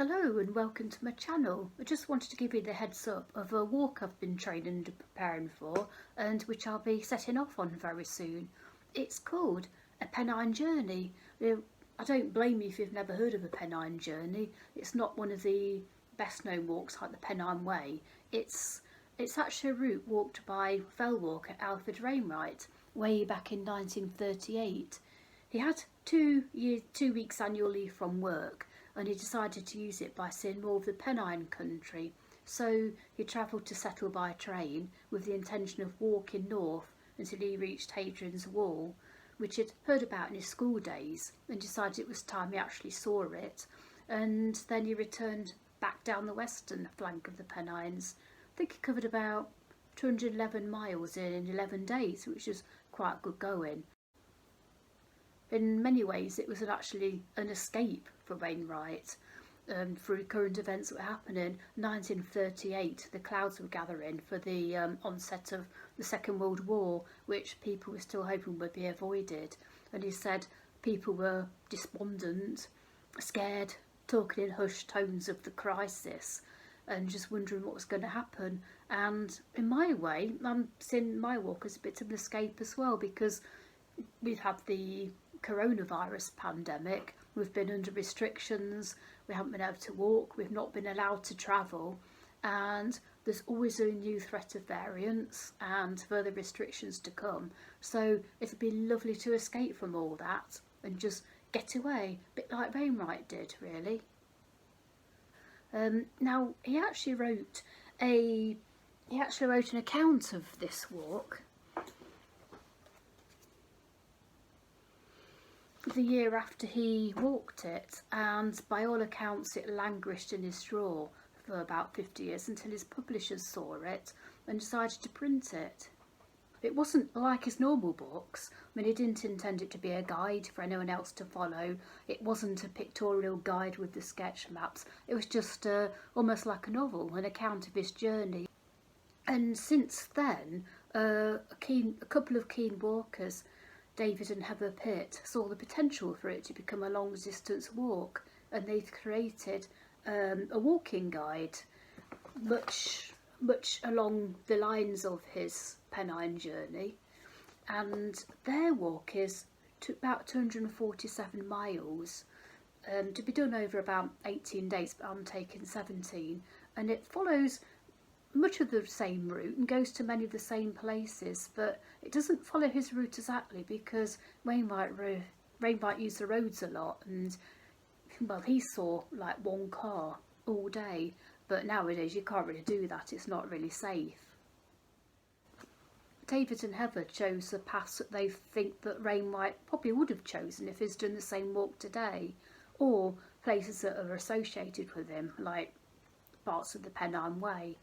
Hello and welcome to my channel. I just wanted to give you the heads up of a walk I've been training and preparing for, and which I'll be setting off on very soon. It's called a Pennine Journey. I don't blame you if you've never heard of a Pennine Journey. It's not one of the best known walks like the Pennine Way. It's actually a route walked by fellwalker Alfred Wainwright way back in 1938. He had 2 weeks annual leave from work, and he decided to use it by seeing more of the Pennine country. So he travelled to settle by train with the intention of walking north until he reached Hadrian's Wall, which he'd heard about in his school days, and decided it was time he actually saw it. And then he returned back down the western flank of the Pennines. I think he covered about 211 miles in 11 days, which was quite good going. In many ways it was actually an escape for Wainwright through current events that were happening. 1938, the clouds were gathering for the onset of the Second World War, which people were still hoping would be avoided. And he said people were despondent, scared, talking in hushed tones of the crisis and just wondering what was going to happen. And in my way, I'm seeing my walk as a bit of an escape as well, because we've had the coronavirus pandemic, we've been under restrictions, we haven't been able to walk, we've not been allowed to travel, and there's always a new threat of variants and further restrictions to come. So it'd be lovely to escape from all that and just get away, a bit like Wainwright did, really. Now he actually wrote an account of this walk the year after he walked it, and by all accounts it languished in his drawer for about 50 years until his publishers saw it and decided to print it. It wasn't like his normal books. I mean, he didn't intend it to be a guide for anyone else to follow. It wasn't a pictorial guide with the sketch maps. It was just almost like a novel, an account of his journey. And since then, a couple of keen walkers, David and Heather Pitt, saw the potential for it to become a long distance walk, and they've created a walking guide much along the lines of his Pennine Journey, and their walk is about 247 miles to be done over about 18 days, but I'm taking 17, and it follows much of the same route and goes to many of the same places, but it doesn't follow his route exactly, because Wainwright used the roads a lot, and well, he saw like one car all day, but nowadays you can't really do that, it's not really safe. David and Heather chose the paths that they think that Wainwright probably would have chosen if he's done the same walk today, or places that are associated with him, like parts of the Pennine Way.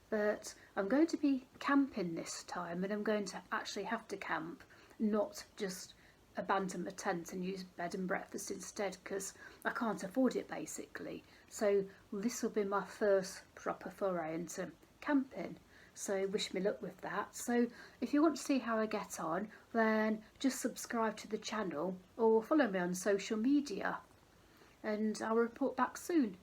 But I'm going to be camping this time, and I'm going to actually have to camp, not just abandon my tent and use bed and breakfast instead, because I can't afford it basically. So this will be my first proper foray into camping, so wish me luck with that. So if you want to see how I get on, then just subscribe to the channel or follow me on social media, and I'll report back soon.